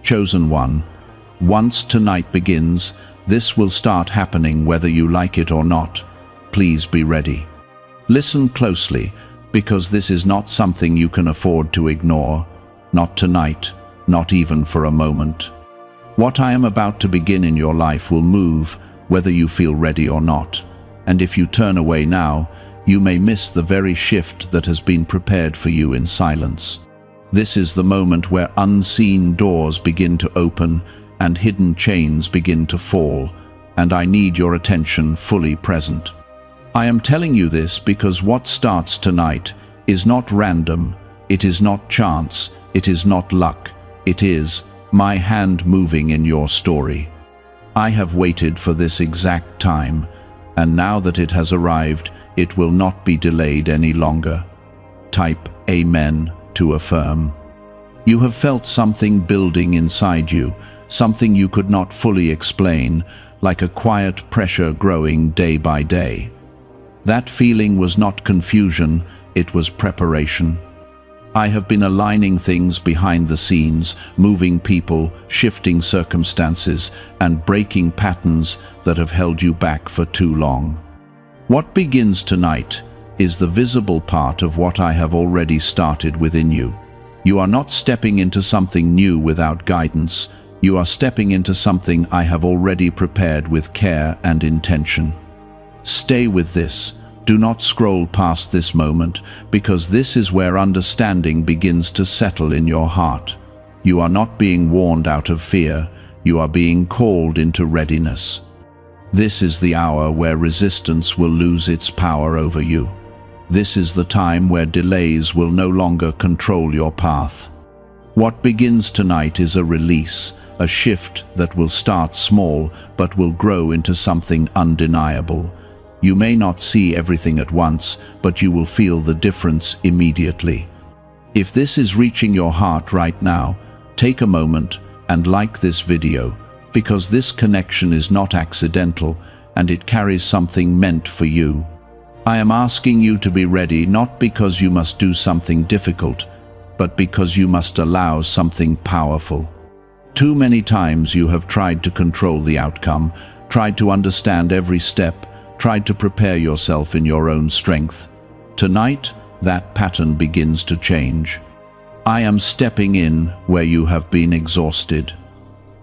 Chosen one, once tonight begins, this will start happening whether you like it or not. Please be ready. Listen closely, because this is not something you can afford to ignore. Not tonight, not even for a moment. What I am about to begin in your life will move, whether you feel ready or not. And if you turn away now, you may miss the very shift that has been prepared for you in silence. This is the moment where unseen doors begin to open and hidden chains begin to fall, and I need your attention fully present. I am telling you this because what starts tonight is not random, it is not chance, it is not luck, it is my hand moving in your story. I have waited for this exact time, and now that it has arrived, it will not be delayed any longer. Type Amen to affirm. You have felt something building inside you, something you could not fully explain, like a quiet pressure growing day by day. That feeling was not confusion, it was preparation. I have been aligning things behind the scenes, moving people, shifting circumstances, and breaking patterns that have held you back for too long. What begins tonight is the visible part of what I have already started within you. You are not stepping into something new without guidance. You are stepping into something I have already prepared with care and intention. Stay with this. Do not scroll past this moment, because this is where understanding begins to settle in your heart. You are not being warned out of fear. You are being called into readiness. This is the hour where resistance will lose its power over you. This is the time where delays will no longer control your path. What begins tonight is a release, a shift that will start small but will grow into something undeniable. You may not see everything at once, but you will feel the difference immediately. If this is reaching your heart right now, take a moment and like this video, because this connection is not accidental and it carries something meant for you. I am asking you to be ready not because you must do something difficult, but because you must allow something powerful. Too many times you have tried to control the outcome, tried to understand every step, tried to prepare yourself in your own strength. Tonight, that pattern begins to change. I am stepping in where you have been exhausted.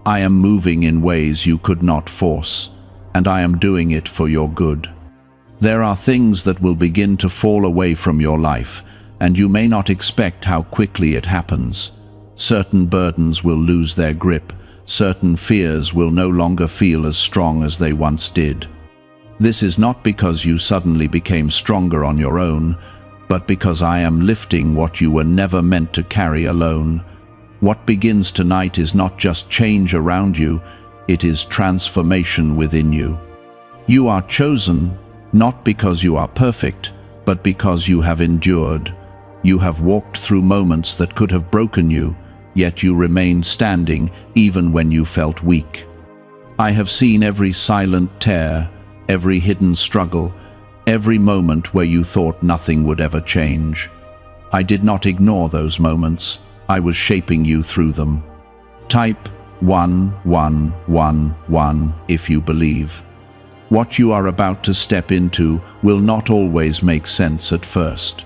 I am moving in ways you could not force, and I am doing it for your good. There are things that will begin to fall away from your life, and you may not expect how quickly it happens. Certain burdens will lose their grip, certain fears will no longer feel as strong as they once did. This is not because you suddenly became stronger on your own, but because I am lifting what you were never meant to carry alone. What begins tonight is not just change around you, it is transformation within you. You are chosen, not because you are perfect, but because you have endured. You have walked through moments that could have broken you, yet you remained standing even when you felt weak. I have seen every silent tear, every hidden struggle, every moment where you thought nothing would ever change. I did not ignore those moments. I was shaping you through them. Type 1111 if you believe. What you are about to step into will not always make sense at first.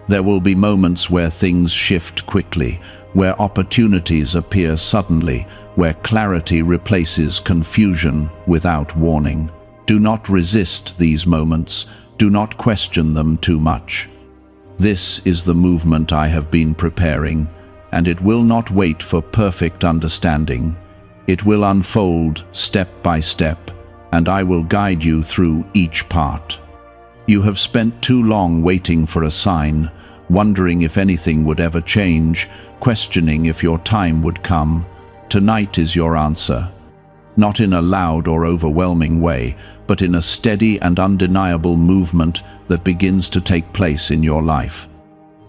There will be moments where things shift quickly, where opportunities appear suddenly, where clarity replaces confusion without warning. Do not resist these moments. Do not question them too much. This is the movement I have been preparing, and it will not wait for perfect understanding. It will unfold step by step, and I will guide you through each part. You have spent too long waiting for a sign, wondering if anything would ever change, questioning if your time would come. Tonight is your answer. Not in a loud or overwhelming way, but in a steady and undeniable movement that begins to take place in your life.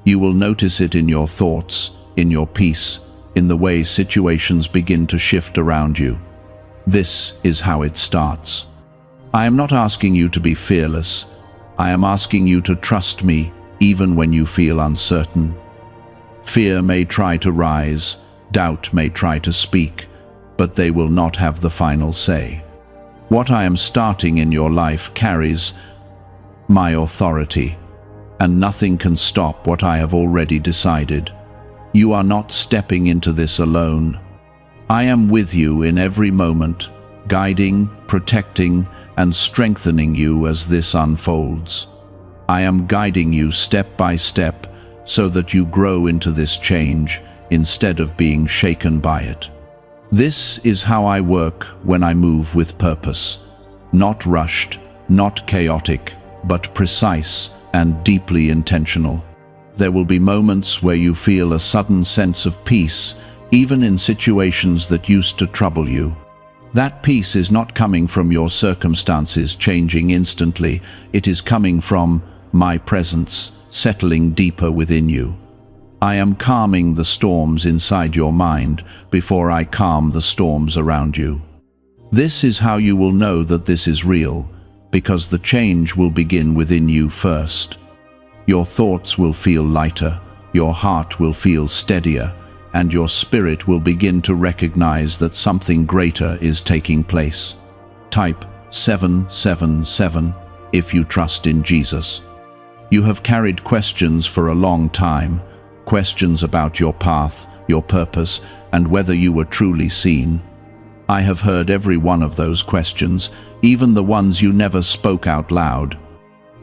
You will notice it in your thoughts, in your peace, in the way situations begin to shift around you. This is how it starts. I am not asking you to be fearless. I am asking you to trust me even when you feel uncertain. Fear may try to rise, Doubt may try to speak, but they will not have the final say. What I am starting in your life carries my authority, and nothing can stop what I have already decided. You are not stepping into this alone. I am with you in every moment, guiding, protecting, and strengthening you as this unfolds. I am guiding you step by step so that you grow into this change instead of being shaken by it. This is how I work when I move with purpose. Not rushed, not chaotic, but precise and deeply intentional. There will be moments where you feel a sudden sense of peace, even in situations that used to trouble you. That peace is not coming from your circumstances changing instantly. It is coming from my presence settling deeper within you. I am calming the storms inside your mind before I calm the storms around you. This is how you will know that this is real, because the change will begin within you first. Your thoughts will feel lighter, your heart will feel steadier, and your spirit will begin to recognize that something greater is taking place. Type 777 if you trust in Jesus. You have carried questions for a long time, questions about your path, your purpose, and whether you were truly seen. I have heard every one of those questions, even the ones you never spoke out loud.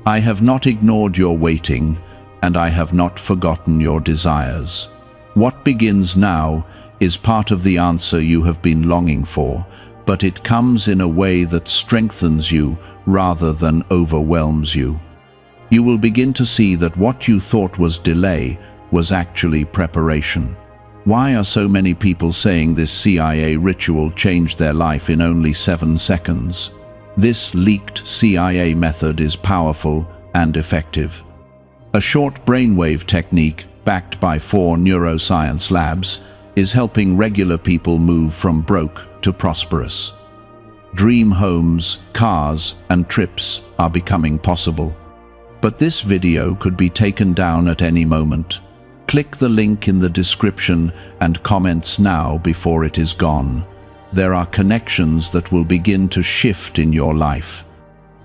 I have not ignored your waiting, and I have not forgotten your desires. What begins now is part of the answer you have been longing for, but it comes in a way that strengthens you rather than overwhelms you. You will begin to see that what you thought was delay was actually preparation. Why are so many people saying this CIA ritual changed their life in only 7 seconds? This leaked CIA method is powerful and effective. A short brainwave technique, backed by 4 neuroscience labs, is helping regular people move from broke to prosperous. Dream homes, cars, and trips are becoming possible. But this video could be taken down at any moment. Click the link in the description and comments now before it is gone. There are connections that will begin to shift in your life.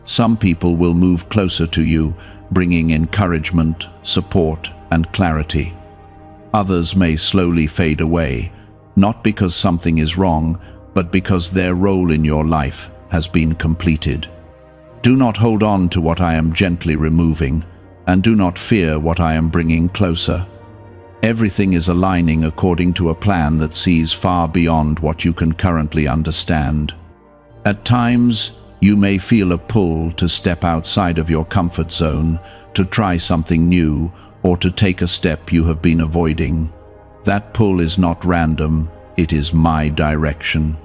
Some people will move closer to you, bringing encouragement, support, and clarity. Others may slowly fade away, not because something is wrong, but because their role in your life has been completed. Do not hold on to what I am gently removing, and do not fear what I am bringing closer. Everything is aligning according to a plan that sees far beyond what you can currently understand. At times, you may feel a pull to step outside of your comfort zone, to try something new, or to take a step you have been avoiding. That pull is not random, it is my direction.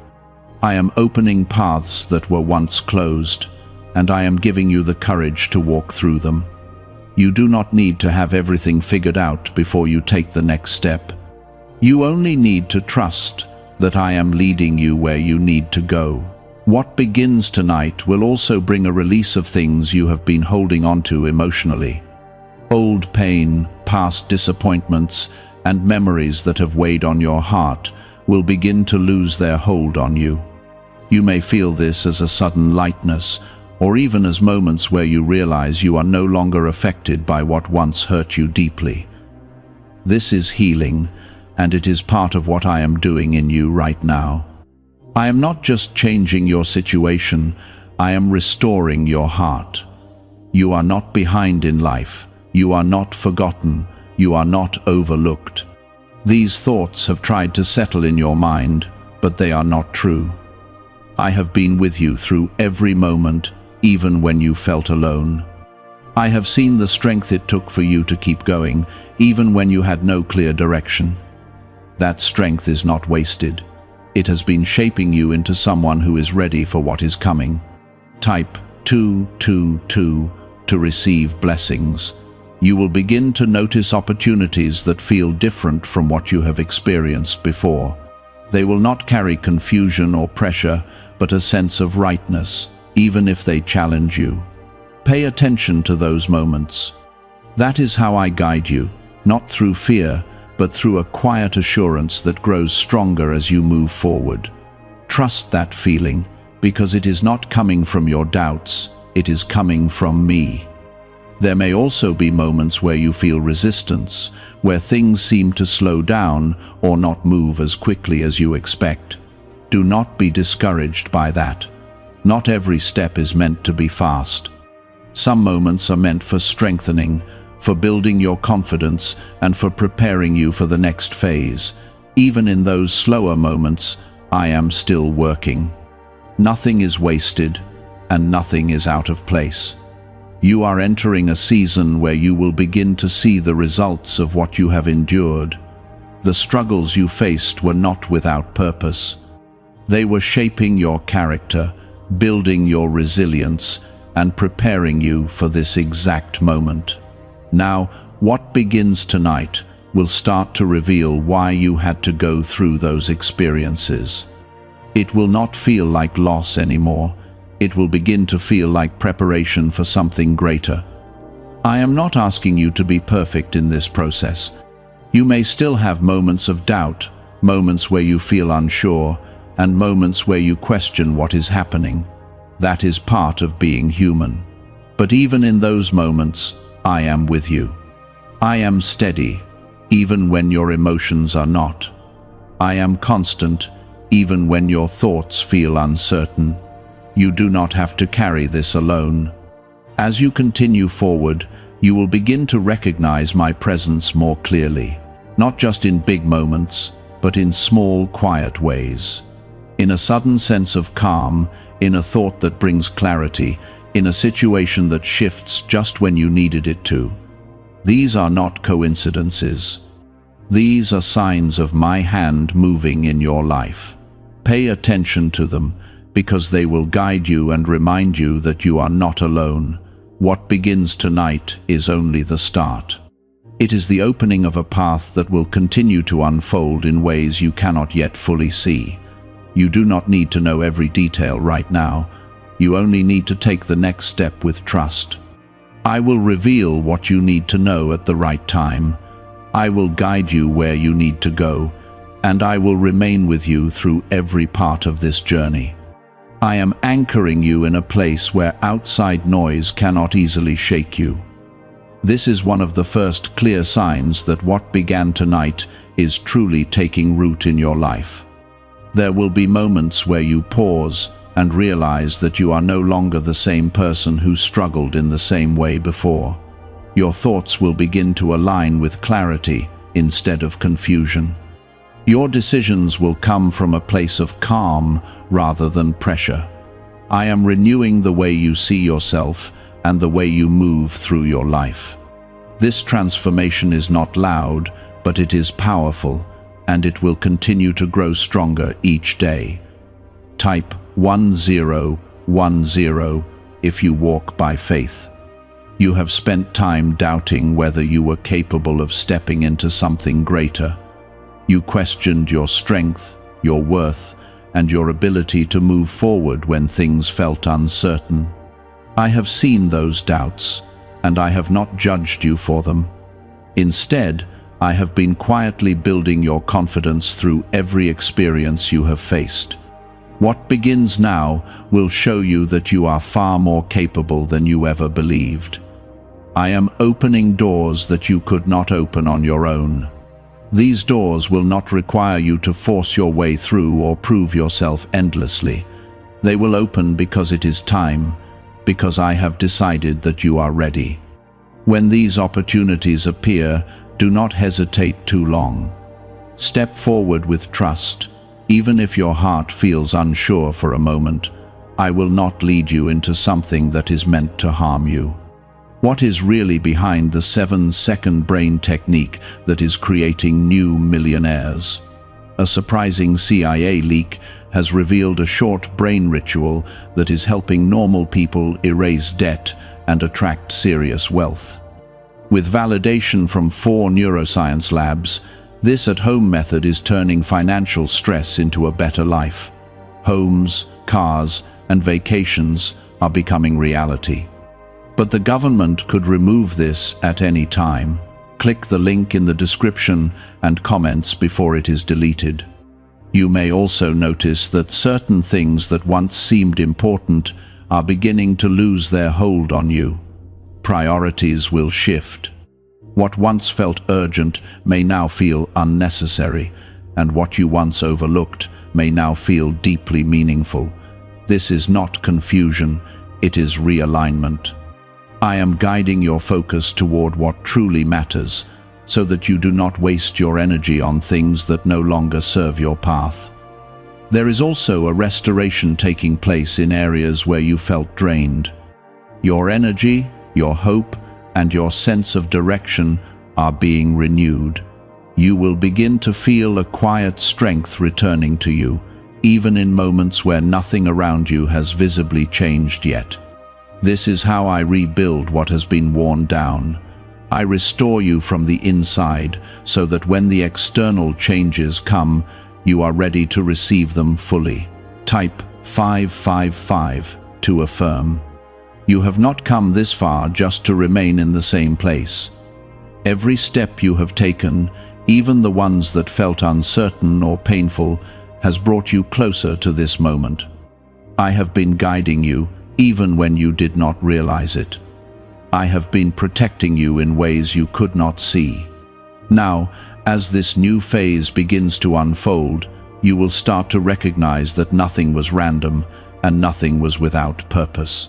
I am opening paths that were once closed, and I am giving you the courage to walk through them. You do not need to have everything figured out before you take the next step. You only need to trust that I am leading you where you need to go. What begins tonight will also bring a release of things you have been holding onto emotionally. Old pain, past disappointments, and memories that have weighed on your heart will begin to lose their hold on you. You may feel this as a sudden lightness, or even as moments where you realize you are no longer affected by what once hurt you deeply. This is healing, and it is part of what I am doing in you right now. I am not just changing your situation, I am restoring your heart. You are not behind in life, you are not forgotten, you are not overlooked. These thoughts have tried to settle in your mind, but they are not true. I have been with you through every moment, even when you felt alone. I have seen the strength it took for you to keep going, even when you had no clear direction. That strength is not wasted. It has been shaping you into someone who is ready for what is coming. Type 222 to receive blessings. You will begin to notice opportunities that feel different from what you have experienced before. They will not carry confusion or pressure, but a sense of rightness, even if they challenge you. Pay attention to those moments. That is how I guide you, not through fear, but through a quiet assurance that grows stronger as you move forward. Trust that feeling, because it is not coming from your doubts, it is coming from me. There may also be moments where you feel resistance, where things seem to slow down or not move as quickly as you expect. Do not be discouraged by that. Not every step is meant to be fast. Some moments are meant for strengthening, for building your confidence, and for preparing you for the next phase. Even in those slower moments, I am still working. Nothing is wasted, and nothing is out of place. You are entering a season where you will begin to see the results of what you have endured. The struggles you faced were not without purpose. They were shaping your character, building your resilience, and preparing you for this exact moment. Now, what begins tonight will start to reveal why you had to go through those experiences. It will not feel like loss anymore. It will begin to feel like preparation for something greater. I am not asking you to be perfect in this process. You may still have moments of doubt, moments where you feel unsure, and moments where you question what is happening. That is part of being human. But even in those moments, I am with you. I am steady, even when your emotions are not. I am constant, even when your thoughts feel uncertain. You do not have to carry this alone. As you continue forward, you will begin to recognize my presence more clearly, not just in big moments, but in small, quiet ways. In a sudden sense of calm, in a thought that brings clarity, in a situation that shifts just when you needed it to. These are not coincidences. These are signs of my hand moving in your life. Pay attention to them, because they will guide you and remind you that you are not alone. What begins tonight is only the start. It is the opening of a path that will continue to unfold in ways you cannot yet fully see. You do not need to know every detail right now. You only need to take the next step with trust. I will reveal what you need to know at the right time. I will guide you where you need to go, and I will remain with you through every part of this journey. I am anchoring you in a place where outside noise cannot easily shake you. This is one of the first clear signs that what began tonight is truly taking root in your life. There will be moments where you pause and realize that you are no longer the same person who struggled in the same way before. Your thoughts will begin to align with clarity instead of confusion. Your decisions will come from a place of calm rather than pressure. I am renewing the way you see yourself and the way you move through your life. This transformation is not loud, but it is powerful, and it will continue to grow stronger each day. Type 1010 if you walk by faith. You have spent time doubting whether you were capable of stepping into something greater. You questioned your strength, your worth, and your ability to move forward when things felt uncertain. I have seen those doubts, and I have not judged you for them. Instead, I have been quietly building your confidence through every experience you have faced. What begins now will show you that you are far more capable than you ever believed. I am opening doors that you could not open on your own. These doors will not require you to force your way through or prove yourself endlessly. They will open because it is time, because I have decided that you are ready. When these opportunities appear, do not hesitate too long. Step forward with trust. Even if your heart feels unsure for a moment, I will not lead you into something that is meant to harm you. What is really behind the 7-second brain technique that is creating new millionaires? A surprising CIA leak has revealed a short brain ritual that is helping normal people erase debt and attract serious wealth. With validation from 4 neuroscience labs, this at-home method is turning financial stress into a better life. Homes, cars, and vacations are becoming reality. But the government could remove this at any time. click the link in the description and comments before it is deleted. You may also notice that certain things that once seemed important are beginning to lose their hold on you. Priorities will shift. What once felt urgent may now feel unnecessary, and what you once overlooked may now feel deeply meaningful. This is not confusion, it is realignment. I am guiding your focus toward what truly matters, so that you do not waste your energy on things that no longer serve your path. There is also a restoration taking place in areas where you felt drained. Your energy, your hope, and your sense of direction are being renewed. You will begin to feel a quiet strength returning to you, even in moments where nothing around you has visibly changed yet. This is how I rebuild what has been worn down. I restore you from the inside so that when the external changes come, you are ready to receive them fully. Type 555 to affirm. You have not come this far just to remain in the same place. Every step you have taken, even the ones that felt uncertain or painful, has brought you closer to this moment. I have been guiding you even when you did not realize it. I have been protecting you in ways you could not see. Now, as this new phase begins to unfold, you will start to recognize that nothing was random and nothing was without purpose.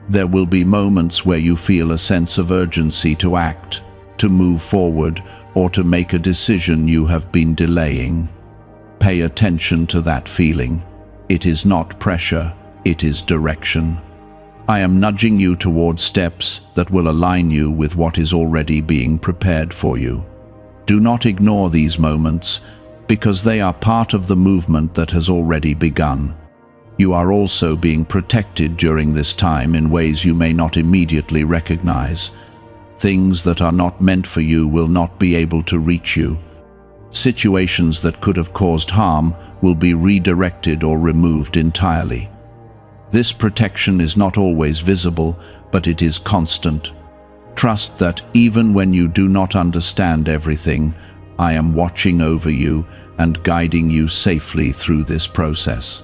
There will be moments where you feel a sense of urgency to act, to move forward, or to make a decision you have been delaying. Pay attention to that feeling. It is not pressure, it is direction. I am nudging you toward steps that will align you with what is already being prepared for you. Do not ignore these moments, because they are part of the movement that has already begun. You are also being protected during this time in ways you may not immediately recognize. Things that are not meant for you will not be able to reach you. Situations that could have caused harm will be redirected or removed entirely. This protection is not always visible, but it is constant. Trust that even when you do not understand everything, I am watching over you and guiding you safely through this process.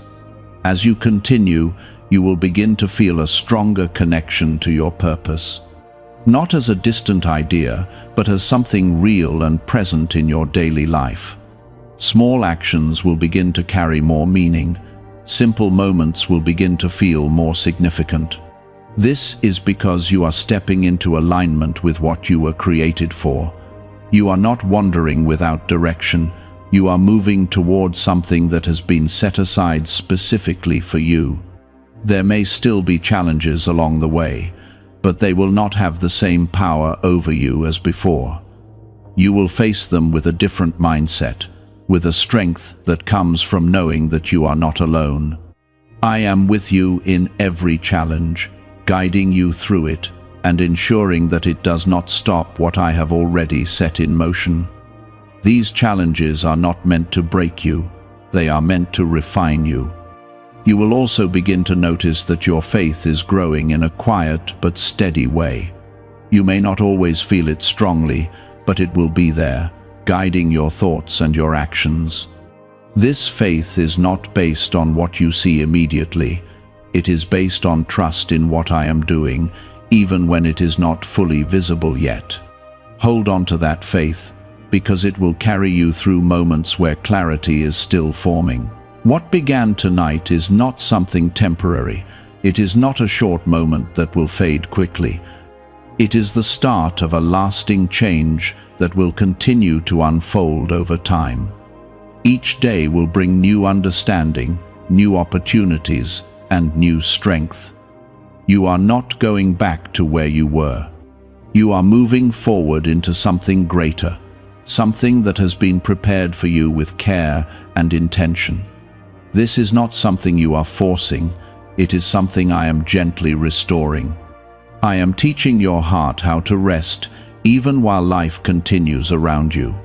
As you continue, you will begin to feel a stronger connection to your purpose. Not as a distant idea, but as something real and present in your daily life. Small actions will begin to carry more meaning. Simple moments will begin to feel more significant. This is because you are stepping into alignment with what you were created for. You are not wandering without direction. You are moving towards something that has been set aside specifically for you. There may still be challenges along the way, but they will not have the same power over you as before. You will face them with a different mindset, with a strength that comes from knowing that you are not alone. I am with you in every challenge, guiding you through it and ensuring that it does not stop what I have already set in motion. These challenges are not meant to break you, they are meant to refine you. You will also begin to notice that your faith is growing in a quiet but steady way. You may not always feel it strongly, but it will be there, guiding your thoughts and your actions. This faith is not based on what you see immediately. It is based on trust in what I am doing, even when it is not fully visible yet. Hold on to that faith, because it will carry you through moments where clarity is still forming. What began tonight is not something temporary. It is not a short moment that will fade quickly. It is the start of a lasting change that will continue to unfold over time. Each day will bring new understanding, new opportunities, and new strength. You are not going back to where you were. You are moving forward into something greater, something that has been prepared for you with care and intention. This is not something you are forcing, it is something I am gently restoring. I am teaching your heart how to rest even while life continues around you.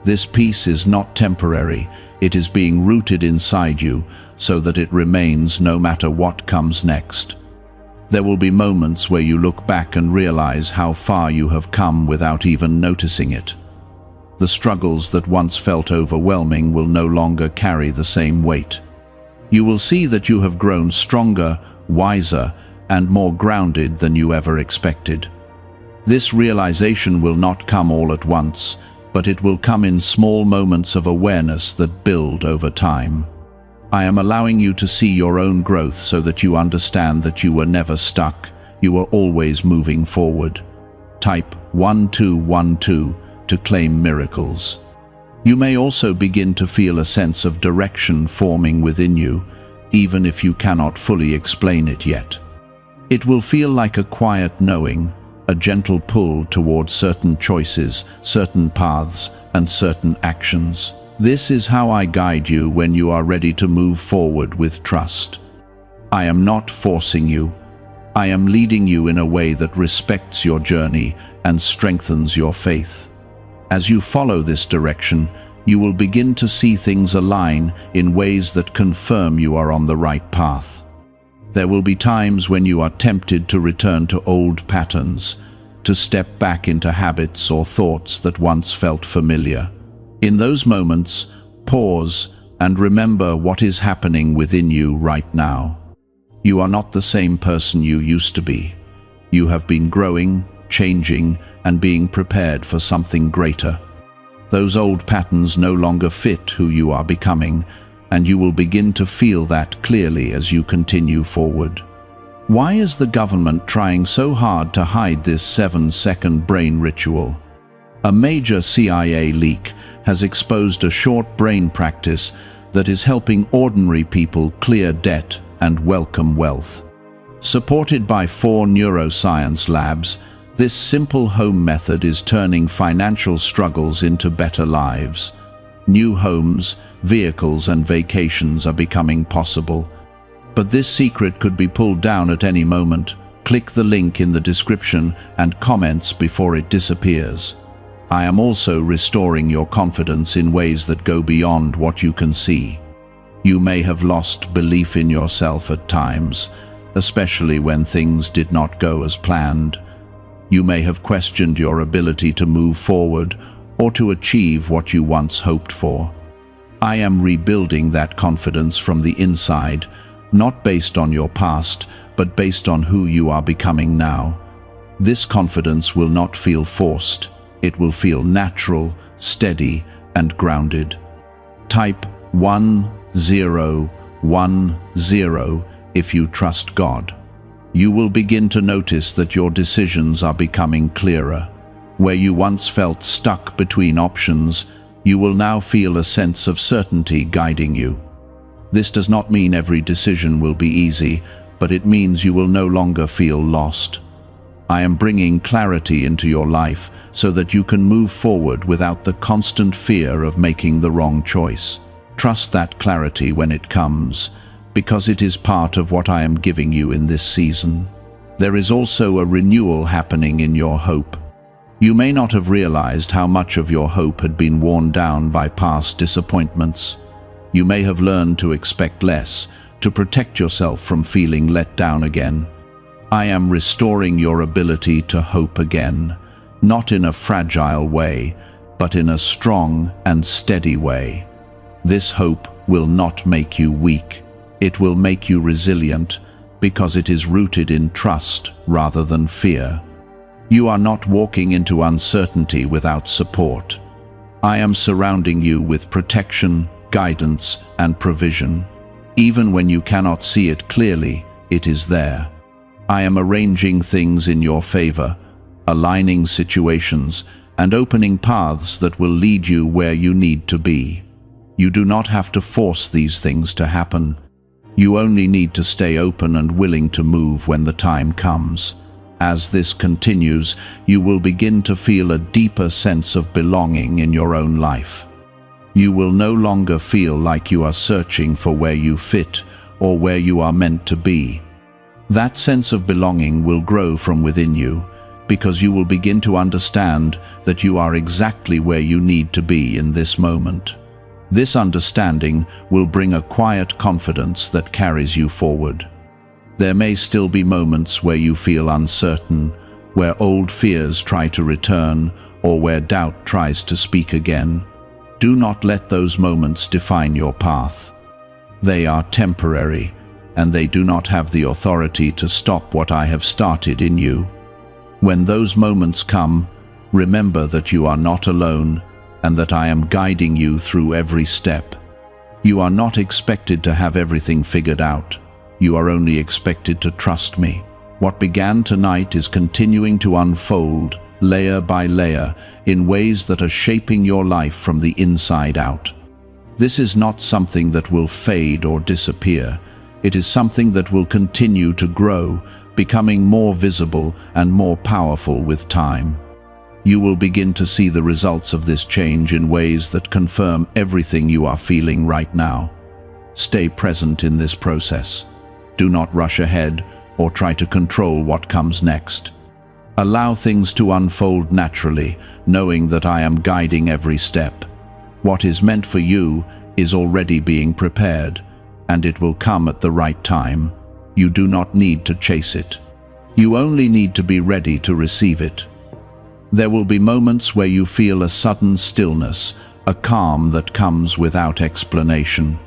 This peace is not temporary, it is being rooted inside you so that it remains no matter what comes next. There will be moments where you look back and realize how far you have come without even noticing it. The struggles that once felt overwhelming will no longer carry the same weight. You will see that you have grown stronger, wiser, and more grounded than you ever expected. This realization will not come all at once, but it will come in small moments of awareness that build over time. I am allowing you to see your own growth so that you understand that you were never stuck, you were always moving forward. Type 1212 to claim miracles. You may also begin to feel a sense of direction forming within you, even if you cannot fully explain it yet. It will feel like a quiet knowing, a gentle pull towards certain choices, certain paths, and certain actions. This is how I guide you when you are ready to move forward with trust. I am not forcing you. I am leading you in a way that respects your journey and strengthens your faith. As you follow this direction, you will begin to see things align in ways that confirm you are on the right path. There will be times when you are tempted to return to old patterns, to step back into habits or thoughts that once felt familiar. In those moments, pause and remember what is happening within you right now. You are not the same person you used to be. You have been growing, changing, and being prepared for something greater. Those old patterns no longer fit who you are becoming, and you will begin to feel that clearly as you continue forward. Why is the government trying so hard to hide this 7-second brain ritual? A major CIA leak has exposed a short brain practice that is helping ordinary people clear debt and welcome wealth. Supported by 4 neuroscience labs, this simple home method is turning financial struggles into better lives. New homes, vehicles, and vacations are becoming possible. But this secret could be pulled down at any moment. Click the link in the description and comments before it disappears. I am also restoring your confidence in ways that go beyond what you can see. You may have lost belief in yourself at times, especially when things did not go as planned. You may have questioned your ability to move forward or to achieve what you once hoped for. I am rebuilding that confidence from the inside, not based on your past, but based on who you are becoming now. This confidence will not feel forced. It will feel natural, steady, and grounded. Type 1010 if you trust God. You will begin to notice that your decisions are becoming clearer. Where you once felt stuck between options, you will now feel a sense of certainty guiding you. This does not mean every decision will be easy, but it means you will no longer feel lost. I am bringing clarity into your life so that you can move forward without the constant fear of making the wrong choice. Trust that clarity when it comes, because it is part of what I am giving you in this season. There is also a renewal happening in your hope. You may not have realized how much of your hope had been worn down by past disappointments. You may have learned to expect less, to protect yourself from feeling let down again. I am restoring your ability to hope again, not in a fragile way, but in a strong and steady way. This hope will not make you weak. It will make you resilient, because it is rooted in trust rather than fear. You are not walking into uncertainty without support. I am surrounding you with protection, guidance, and provision. Even when you cannot see it clearly, it is there. I am arranging things in your favor, aligning situations, and opening paths that will lead you where you need to be. You do not have to force these things to happen. You only need to stay open and willing to move when the time comes. As this continues, you will begin to feel a deeper sense of belonging in your own life. You will no longer feel like you are searching for where you fit or where you are meant to be. That sense of belonging will grow from within you, because you will begin to understand that you are exactly where you need to be in this moment. This understanding will bring a quiet confidence that carries you forward. There may still be moments where you feel uncertain, where old fears try to return, or where doubt tries to speak again. Do not let those moments define your path. They are temporary, and they do not have the authority to stop what I have started in you. When those moments come, remember that you are not alone, and that I am guiding you through every step. You are not expected to have everything figured out. You are only expected to trust me. What began tonight is continuing to unfold, layer by layer, in ways that are shaping your life from the inside out. This is not something that will fade or disappear. It is something that will continue to grow, becoming more visible and more powerful with time. You will begin to see the results of this change in ways that confirm everything you are feeling right now. Stay present in this process. Do not rush ahead or try to control what comes next. Allow things to unfold naturally, knowing that I am guiding every step. What is meant for you is already being prepared, and it will come at the right time. You do not need to chase it. You only need to be ready to receive it. There will be moments where you feel a sudden stillness, a calm that comes without explanation.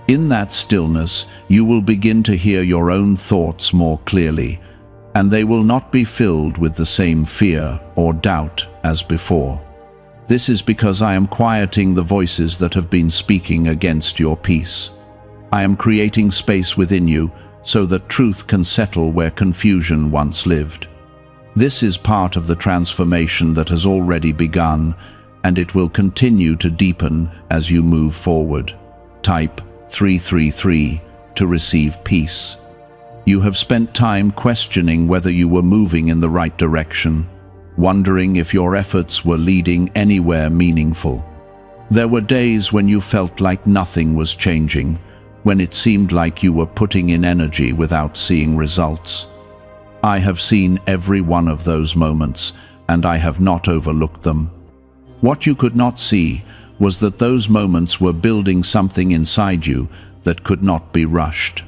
In that stillness, you will begin to hear your own thoughts more clearly, and they will not be filled with the same fear or doubt as before. This is because I am quieting the voices that have been speaking against your peace. I am creating space within you so that truth can settle where confusion once lived. This is part of the transformation that has already begun, and it will continue to deepen as you move forward. Type 333 to receive peace. You have spent time questioning whether you were moving in the right direction, wondering if your efforts were leading anywhere meaningful. There were days when you felt like nothing was changing, when it seemed like you were putting in energy without seeing results. I have seen every one of those moments, and I have not overlooked them. What you could not see was that those moments were building something inside you that could not be rushed.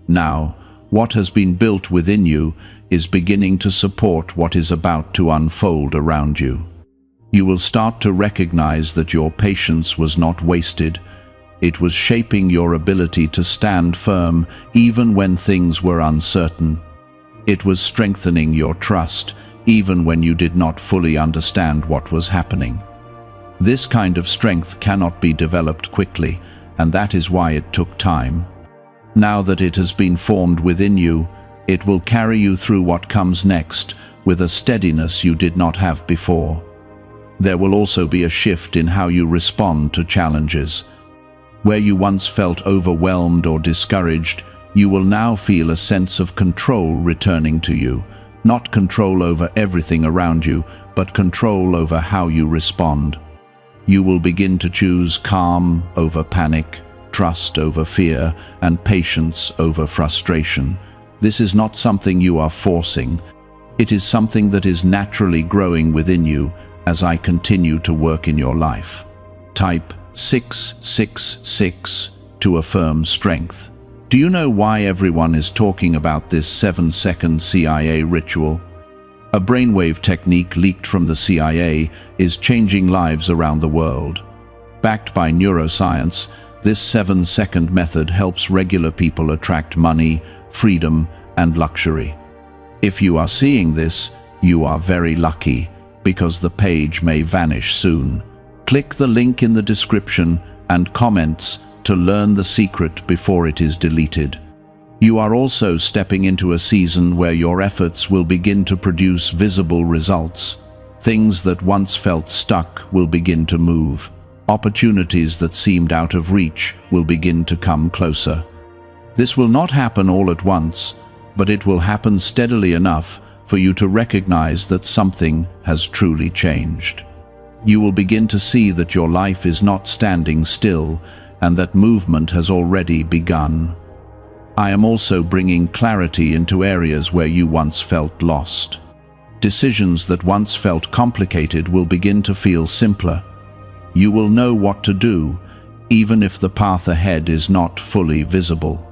Now, what has been built within you is beginning to support what is about to unfold around you. You will start to recognize that your patience was not wasted. It was shaping your ability to stand firm even when things were uncertain. It was strengthening your trust even when you did not fully understand what was happening. This kind of strength cannot be developed quickly, and that is why it took time. Now that it has been formed within you, it will carry you through what comes next with a steadiness you did not have before. There will also be a shift in how you respond to challenges. Where you once felt overwhelmed or discouraged, you will now feel a sense of control returning to you. Not control over everything around you, but control over how you respond. You will begin to choose calm over panic, trust over fear, and patience over frustration. This is not something you are forcing. It is something that is naturally growing within you as I continue to work in your life. Type 666 to affirm strength. Do you know why everyone is talking about this 7-second CIA ritual? A brainwave technique leaked from the CIA is changing lives around the world. Backed by neuroscience, this 7-second method helps regular people attract money, freedom, and luxury. If you are seeing this, you are very lucky, because the page may vanish soon. Click the link in the description and comments to learn the secret before it is deleted. You are also stepping into a season where your efforts will begin to produce visible results. Things that once felt stuck will begin to move. Opportunities that seemed out of reach will begin to come closer. This will not happen all at once, but it will happen steadily enough for you to recognize that something has truly changed. You will begin to see that your life is not standing still, and that movement has already begun. I am also bringing clarity into areas where you once felt lost. Decisions that once felt complicated will begin to feel simpler. You will know what to do, even if the path ahead is not fully visible.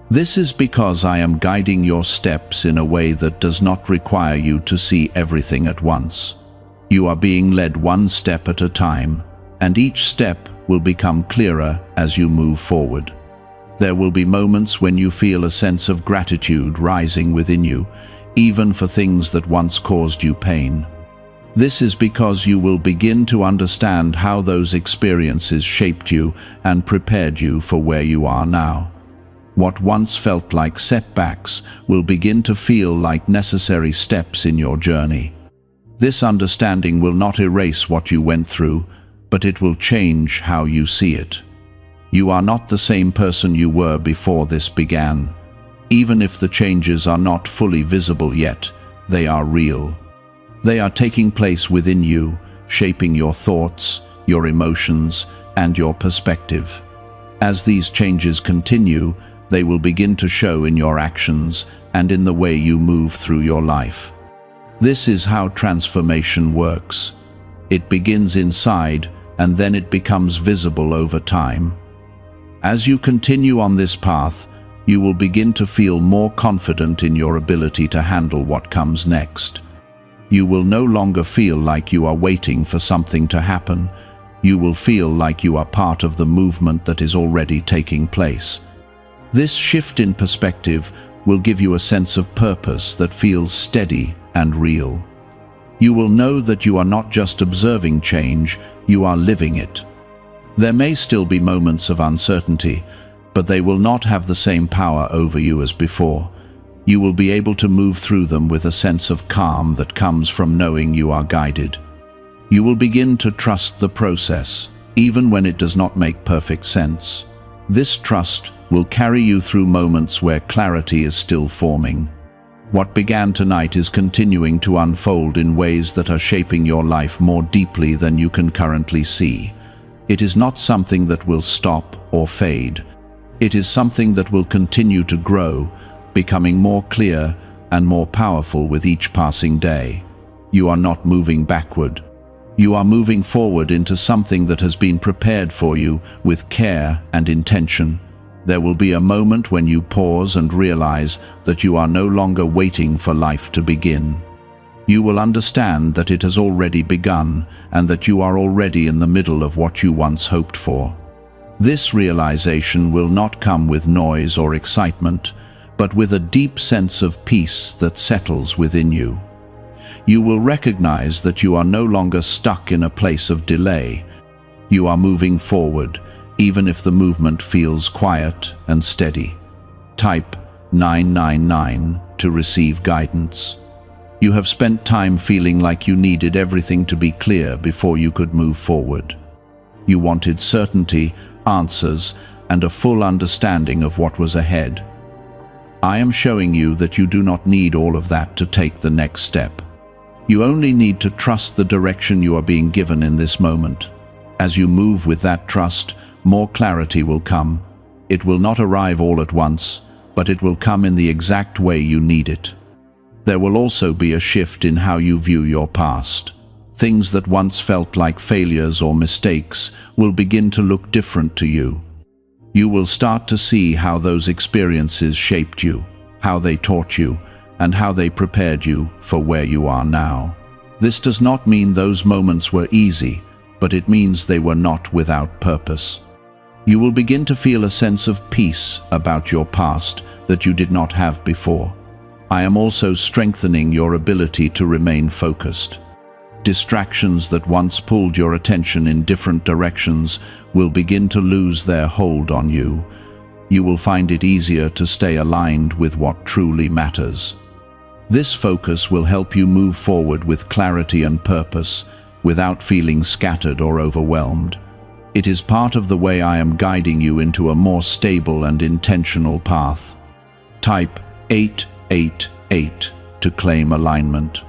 This is because I am guiding your steps in a way that does not require you to see everything at once. You are being led one step at a time, and each step will become clearer as you move forward. There will be moments when you feel a sense of gratitude rising within you, even for things that once caused you pain. This is because you will begin to understand how those experiences shaped you and prepared you for where you are now. What once felt like setbacks will begin to feel like necessary steps in your journey. This understanding will not erase what you went through, but it will change how you see it. You are not the same person you were before this began. Even if the changes are not fully visible yet, they are real. They are taking place within you, shaping your thoughts, your emotions, and your perspective. As these changes continue, they will begin to show in your actions and in the way you move through your life. This is how transformation works. It begins inside, and then it becomes visible over time. As you continue on this path, you will begin to feel more confident in your ability to handle what comes next. You will no longer feel like you are waiting for something to happen. You will feel like you are part of the movement that is already taking place. This shift in perspective will give you a sense of purpose that feels steady and real. You will know that you are not just observing change, you are living it. There may still be moments of uncertainty, but they will not have the same power over you as before. You will be able to move through them with a sense of calm that comes from knowing you are guided. You will begin to trust the process, even when it does not make perfect sense. This trust will carry you through moments where clarity is still forming. What began tonight is continuing to unfold in ways that are shaping your life more deeply than you can currently see. It is not something that will stop or fade. It is something that will continue to grow, becoming more clear and more powerful with each passing day. You are not moving backward. You are moving forward into something that has been prepared for you with care and intention. There will be a moment when you pause and realize that you are no longer waiting for life to begin. You will understand that it has already begun and that you are already in the middle of what you once hoped for. This realization will not come with noise or excitement, but with a deep sense of peace that settles within you. You will recognize that you are no longer stuck in a place of delay. You are moving forward, even if the movement feels quiet and steady. Type 999 to receive guidance. You have spent time feeling like you needed everything to be clear before you could move forward. You wanted certainty, answers, and a full understanding of what was ahead. I am showing you that you do not need all of that to take the next step. You only need to trust the direction you are being given in this moment. As you move with that trust, more clarity will come. It will not arrive all at once, but it will come in the exact way you need it. There will also be a shift in how you view your past. Things that once felt like failures or mistakes will begin to look different to you. You will start to see how those experiences shaped you, how they taught you, and how they prepared you for where you are now. This does not mean those moments were easy, but it means they were not without purpose. You will begin to feel a sense of peace about your past that you did not have before. I am also strengthening your ability to remain focused. Distractions that once pulled your attention in different directions will begin to lose their hold on you. You will find it easier to stay aligned with what truly matters. This focus will help you move forward with clarity and purpose, without feeling scattered or overwhelmed. It is part of the way I am guiding you into a more stable and intentional path. Type 888 to claim alignment.